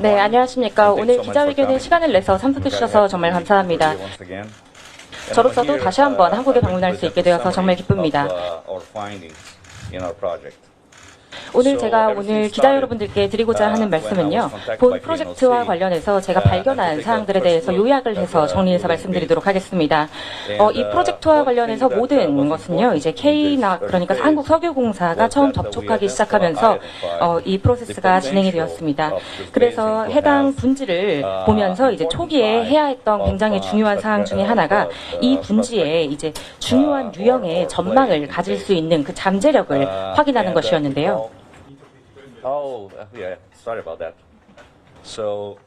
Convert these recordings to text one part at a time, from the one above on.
네, 안녕하십니까. 오늘 기자회견에 시간을 내서 참석해 주셔서 정말 감사합니다. 저로서도 다시 한번 한국에 방문할 수 있게 되어서 정말 기쁩니다. 오늘 제가 기자 여러분들께 드리고자 하는 말씀은요, 본 프로젝트와 관련해서 제가 발견한 사항들에 대해서 요약을 해서 정리해서 말씀드리도록 하겠습니다. 이 프로젝트와 관련해서 모든 것은요, 이제 K나 그러니까 한국석유공사가 처음 접촉하기 시작하면서 이 프로세스가 진행이 되었습니다. 그래서 해당 분지를 보면서 이제 초기에 해야 했던 굉장히 중요한 사항 중에 하나가 이 분지에 이제 중요한 유형의 전망을 가질 수 있는 그 잠재력을 확인하는 것이었는데요. Oh, yeah. Sorry about that. So,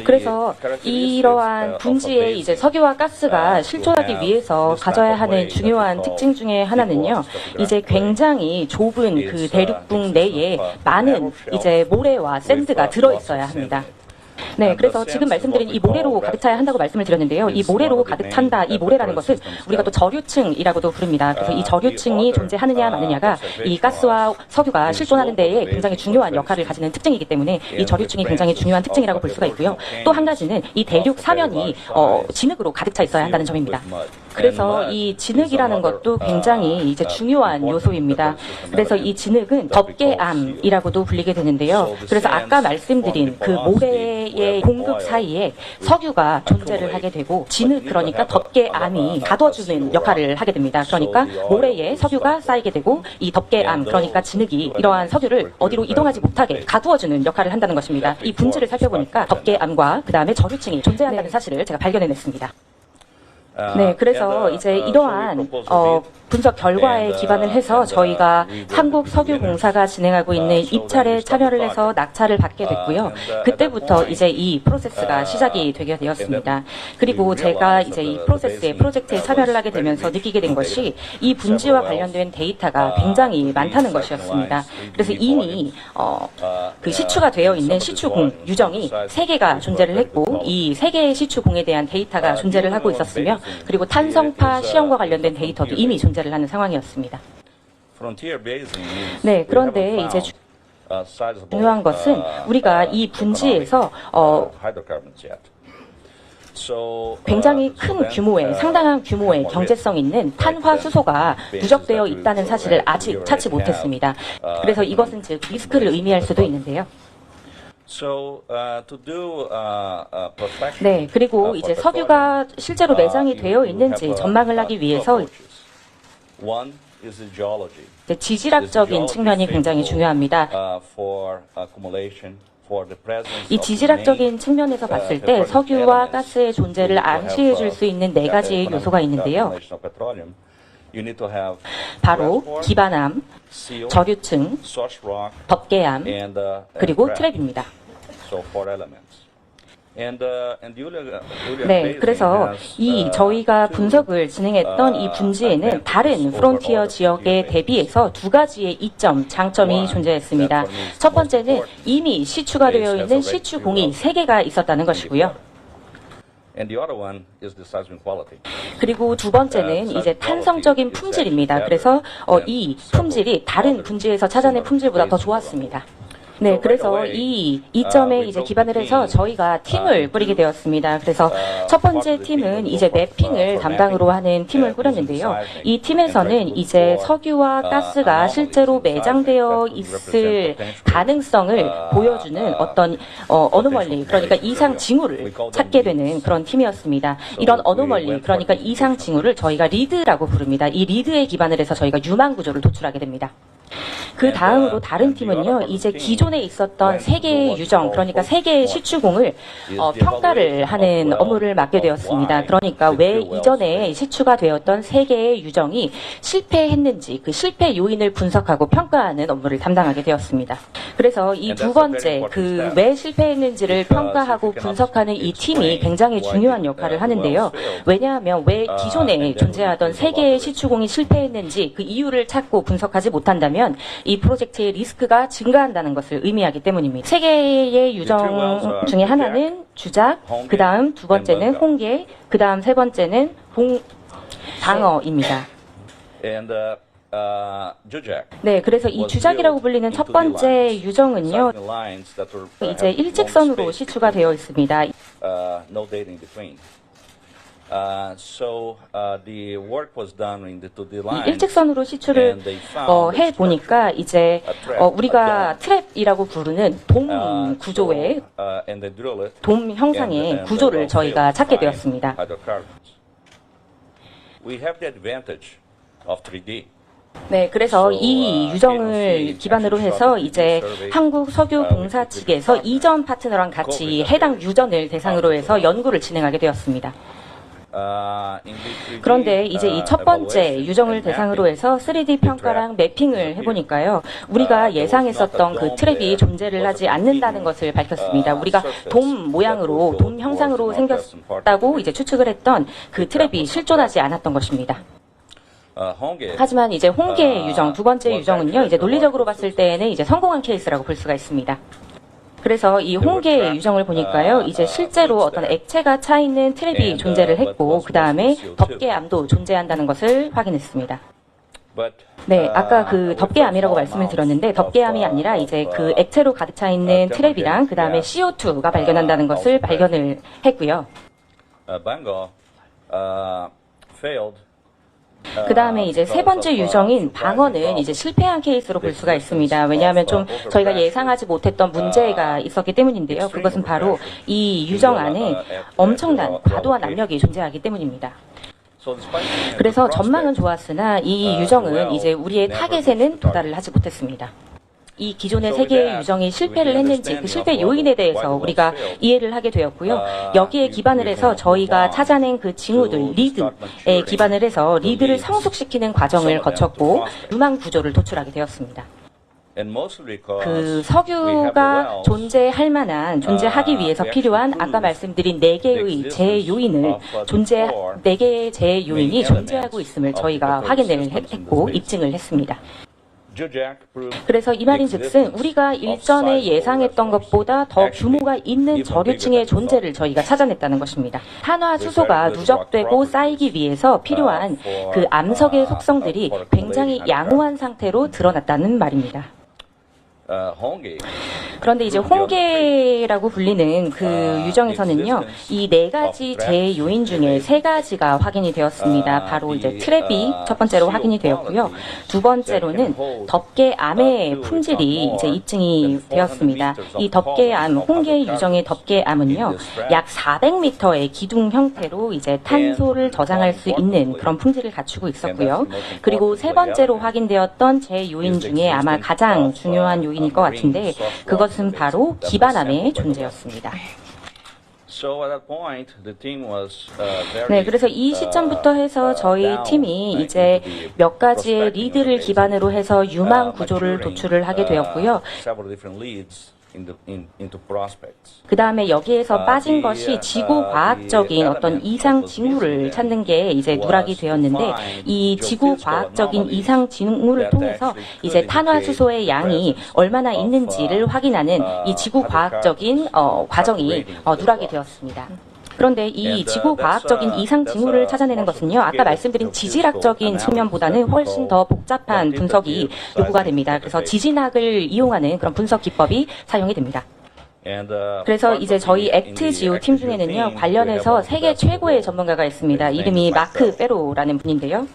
그래서 이러한 분지에 이제 석유와 가스가 실존하기 위해서 가져야 하는 중요한 특징 중에 하나는요, 이제 굉장히 좁은 그 대륙붕 내에 많은 이제 모래와 샌드가 들어 있어야 합니다. 네, 그래서 지금 말씀드린 이 모래로 가득 차야 한다고 말씀을 드렸는데요. 이 모래로 가득 찬다, 이 모래라는 것은 우리가 또 저류층이라고도 부릅니다. 그래서 이 저류층이 존재하느냐 마느냐가 이 가스와 석유가 실존하는 데에 굉장히 중요한 역할을 가지는 특징이기 때문에 이 저류층이 굉장히 중요한 특징이라고 볼 수가 있고요. 또 한 가지는 이 대륙 사면이 진흙으로 가득 차 있어야 한다는 점입니다. 그래서 이 진흙이라는 것도 굉장히 이제 중요한 요소입니다. 그래서 이 진흙은 덮개암이라고도 불리게 되는데요. 그래서 아까 말씀드린 그 모래의 공급 사이에 석유가 존재를 하게 되고 진흙, 그러니까 덮개암이 가둬주는 역할을 하게 됩니다. 그러니까 모래에 석유가 쌓이게 되고 이 덮개암, 그러니까 진흙이 이러한 석유를 어디로 이동하지 못하게 가두어주는 역할을 한다는 것입니다. 이 분지를 살펴보니까 덮개암과 그 다음에 저류층이 존재한다는 사실을 제가 발견해냈습니다. 네, 그래서 이제 이러한 분석 결과에 기반을 해서 저희가 한국석유공사가 진행하고 있는 입찰에 참여를 해서 낙찰을 받게 됐고요. 그때부터 이제 이 프로세스가 시작이 되게 되었습니다. 그리고 제가 이제 이 프로젝트에 참여를 하게 되면서 느끼게 된 것이 이 분지와 관련된 데이터가 굉장히 많다는 것이었습니다. 그래서 이미 그 시추가 되어 있는 시추공 유정이 3개가 존재를 했고, 이 3개의 시추공에 대한 데이터가 존재를 하고 있었으며, 그리고 탄성파 시험과 관련된 데이터도 이미 존재를 하는 상황이었습니다. 네, 그런데 이제 중요한 것은 우리가 이 분지에서 굉장히 큰 규모의, 상당한 규모의 경제성 있는 탄화수소가 누적되어 있다는 사실을 아직 찾지 못했습니다. 그래서 이것은 즉 리스크를 의미할 수도 있는데요. 네, 그리고 이제 석유가 실제로 매장이 되어 있는지 전망을 하기 위해서 지질학적인 측면이 굉장히 중요합니다. 이 지질학적인 측면에서 봤을 때 석유와 가스의 존재를 암시해 줄 수 있는 4가지의 요소가 있는데요. 바로 기반암, 저류층, 덮개암, 그리고 트랩입니다. 네, 그래서 저희가 분석을 진행했던 이 분지에는 다른 프론티어 지역에 대비해서 2가지의 이점, 장점이 존재했습니다. 첫 번째는 이미 시추가 되어 있는 시추공이 3개가 있었다는 것이고요. 그리고 2번째는 이제 탄성적인 품질입니다. 그래서 이 품질이 다른 분지에서 찾아낸 품질보다 더 좋았습니다. 네, 그래서 이 이점에 이제 기반을 해서 저희가 팀을 꾸리게 되었습니다. 그래서 첫 번째 팀은 이제 매핑을 담당으로 하는 팀을 꾸렸는데요. 이 팀에서는 이제 석유와 가스가 실제로 매장되어 있을 가능성을 보여주는 어떤 어노멀리, 그러니까 이상 징후를 찾게 되는 그런 팀이었습니다. 이런 어노멀리, 그러니까 이상 징후를 저희가 리드라고 부릅니다. 이 리드에 기반을 해서 저희가 유망 구조를 도출하게 됩니다. 그 다음으로 다른 팀은요, 이제 기존에 있었던 3개의 유정, 그러니까 3개의 시추공을 평가를 하는 업무를 맡게 되었습니다. 그러니까 왜 이전에 시추가 되었던 3개의 유정이 실패했는지 그 실패 요인을 분석하고 평가하는 업무를 담당하게 되었습니다. 그래서 이 2번째, 그 왜 실패했는지를 평가하고 분석하는 이 팀이 굉장히 중요한 역할을 하는데요. 왜냐하면 왜 기존에 존재하던 3개의 시추공이 실패했는지 그 이유를 찾고 분석하지 못한다면 이 프로젝트의 리스크가 증가한다는 것을 의미하기 때문입니다. 3개의 유정 중에 하나는 주작, 그 다음 2번째는 홍계, 그 다음 3번째는 방어입니다. Jujak 네, 그래서 이 주작이라고 불리는 첫 번째 유정은요, 이제 일직선으로 시추가 되어 있습니다. no data in between. So the work was done in the 2D 이 lines. 일직선으로 시추를 And they found 해 보니까 이제 우리가 트랩이라고 부르는 돔 구조의 and they drill it. 돔 형상의 구조를 저희가 찾게 되었습니다. Hydrocarbons. We have the advantage of 3D. 네, 그래서 이 유정을 기반으로 해서 이제 한국 석유공사 측에서 이전 파트너랑 같이 해당 유전을 대상으로 해서 연구를 진행하게 되었습니다. 그런데 이제 이 첫 번째 유정을 대상으로 해서 3D 평가랑 매핑을 해보니까요, 우리가 예상했었던 그 트랩이 존재를 하지 않는다는 것을 밝혔습니다. 우리가 돔 모양으로, 돔 형상으로 생겼다고 이제 추측을 했던 그 트랩이 실존하지 않았던 것입니다. 하지만 이제 홍계 유정, 두 번째 유정은요, 이제 논리적으로 봤을 때에는 이제 성공한 케이스라고 볼 수가 있습니다. 그래서 이 홍계 유정을 보니까요, 이제 실제로 어떤 액체가 차 있는 트랩이 존재를 했고, 그 다음에 덮개암도 존재한다는 것을 확인했습니다. 네, 아까 그 덮개암이라고 말씀을 드렸는데, 덮개암이 아니라 이제 그 액체로 가득 차 있는 트랩이랑 그 다음에 CO2가 발견한다는 것을 발견을 했고요. 그 다음에 이제 세 번째 유정인 방어는 이제 실패한 케이스로 볼 수가 있습니다. 왜냐하면 좀 저희가 예상하지 못했던 문제가 있었기 때문인데요. 그것은 바로 이 유정 안에 엄청난 과도한 압력이 존재하기 때문입니다. 그래서 전망은 좋았으나 이 유정은 이제 우리의 타겟에는 도달을 하지 못했습니다. 이 기존의 세 개의 유정이 실패를 했는지 그 실패 요인에 대해서 우리가 이해를 하게 되었고요. 여기에 기반을 해서 저희가 찾아낸 그 징후들, 리드에 기반을 해서 리드를 성숙시키는 과정을 거쳤고 유망 구조를 도출하게 되었습니다. 그 석유가 존재하기 위해서 필요한 아까 말씀드린 네 개의 재 요인을 네 개의 재 요인이 존재하고 있음을 저희가 확인을 했고 입증을 했습니다. 그래서 이 말인즉슨 우리가 일전에 예상했던 것보다 더 규모가 있는 저류층의 존재를 저희가 찾아냈다는 것입니다. 탄화수소가 누적되고 쌓이기 위해서 필요한 그 암석의 속성들이 굉장히 양호한 상태로 드러났다는 말입니다. 그런데 이제 홍계라고 불리는 그 유정에서는요, 이 네 가지 재 요인 중에 세 가지가 확인이 되었습니다. 바로 이제 트랩이 첫 번째로 확인이 되었고요. 두 번째로는 덮개암의 품질이 이제 입증이 되었습니다. 이 덮개암, 홍계 유정의 덮개암은요, 약 400m의 기둥 형태로 이제 탄소를 저장할 수 있는 그런 품질을 갖추고 있었고요. 그리고 세 번째로 확인되었던 재 요인 중에 아마 가장 중요한 요인일 것 같은데, 그것은 바로 기반암의 존재였습니다. 네, 그래서 이 시점부터 해서 저희 팀이 이제 몇 가지의 리드를 기반으로 해서 유망 구조를 도출을 하게 되었고요. 그 다음에 여기에서 빠진 것이 지구과학적인 어떤 이상 징후를 찾는 게 이제 누락이 되었는데, 이 지구과학적인 이상 징후를 통해서 이제 탄화수소의 양이 얼마나 있는지를 확인하는 이 지구과학적인 과정이 누락이 되었습니다. 그런데 이 지구과학적인 이상 징후를 찾아내는 것은요, 아까 말씀드린 지질학적인 측면보다는 훨씬 더 복잡한 분석이 요구가 됩니다. 그래서 지진학을 이용하는 그런 분석 기법이 사용이 됩니다. 그래서 이제 저희 액트지오 팀 중에는요, 관련해서 세계 최고의 전문가가 있습니다. 이름이 마크 페로라는 분인데요.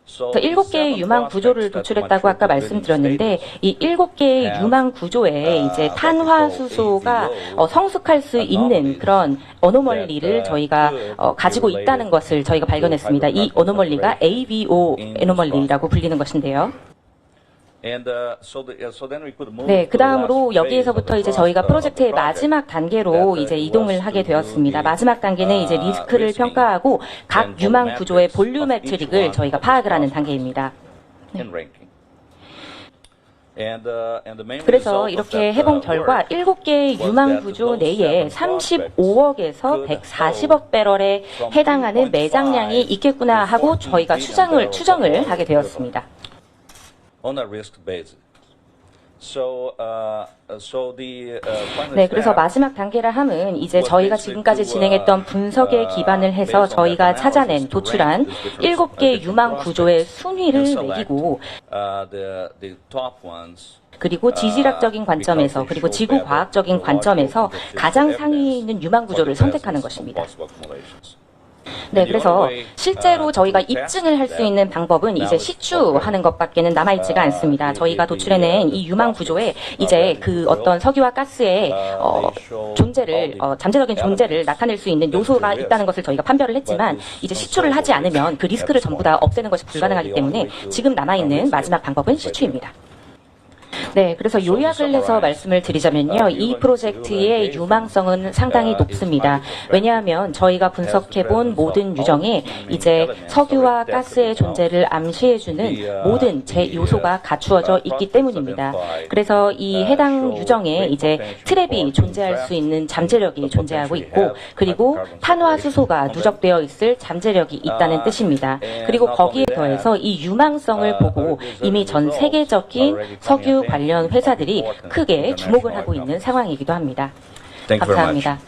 7개의 유망 구조를 도출했다고 아까 말씀드렸는데, 이 7개의 유망 구조에 이제 탄화수소가 성숙할 수 있는 그런 어노멀리를 저희가 가지고 있다는 것을 저희가 발견했습니다. 이 어노멀리가 AVO 어노멀리라고 불리는 것인데요. 네, 그 다음으로 여기에서부터 이제 저희가 프로젝트의 마지막 단계로 이제 이동을 하게 되었습니다. 마지막 단계는 이제 리스크를 평가하고 각 유망 구조의 볼륨메트릭을 저희가 파악을 하는 단계입니다. 네. 그래서 이렇게 해본 결과 7개의 유망 구조 내에 35억에서 140억 배럴에 해당하는 매장량이 있겠구나 하고 저희가 추정을 하게 되었습니다. 네, 그래서 마지막 단계라 함은 이제 저희가 지금까지 진행했던 분석에 기반을 해서 저희가 찾아낸, 도출한 7개 유망 구조의 순위를 매기고 그리고 지질학적인 관점에서 그리고 지구과학적인 관점에서 가장 상위에 있는 유망 구조를 선택하는 것입니다. 네, 그래서 실제로 저희가 입증을 할 수 있는 방법은 이제 시추하는 것밖에는 남아있지가 않습니다. 저희가 도출해낸 이 유망 구조에 이제 그 어떤 석유와 가스의 존재를, 잠재적인 존재를 나타낼 수 있는 요소가 있다는 것을 저희가 판별을 했지만 이제 시추를 하지 않으면 그 리스크를 전부 다 없애는 것이 불가능하기 때문에 지금 남아있는 마지막 방법은 시추입니다. 네, 그래서 요약을 해서 말씀을 드리자면요. 이 프로젝트의 유망성은 상당히 높습니다. 왜냐하면 저희가 분석해본 모든 유정에 이제 석유와 가스의 존재를 암시해주는 모든 제 요소가 갖추어져 있기 때문입니다. 그래서 이 해당 유정에 이제 트랩이 존재할 수 있는 잠재력이 존재하고 있고 그리고 탄화수소가 누적되어 있을 잠재력이 있다는 뜻입니다. 그리고 거기에 더해서 이 유망성을 보고 이미 전 세계적인 석유 관련 회사들이 크게 주목을 하고 있는 상황이기도 합니다. 감사합니다.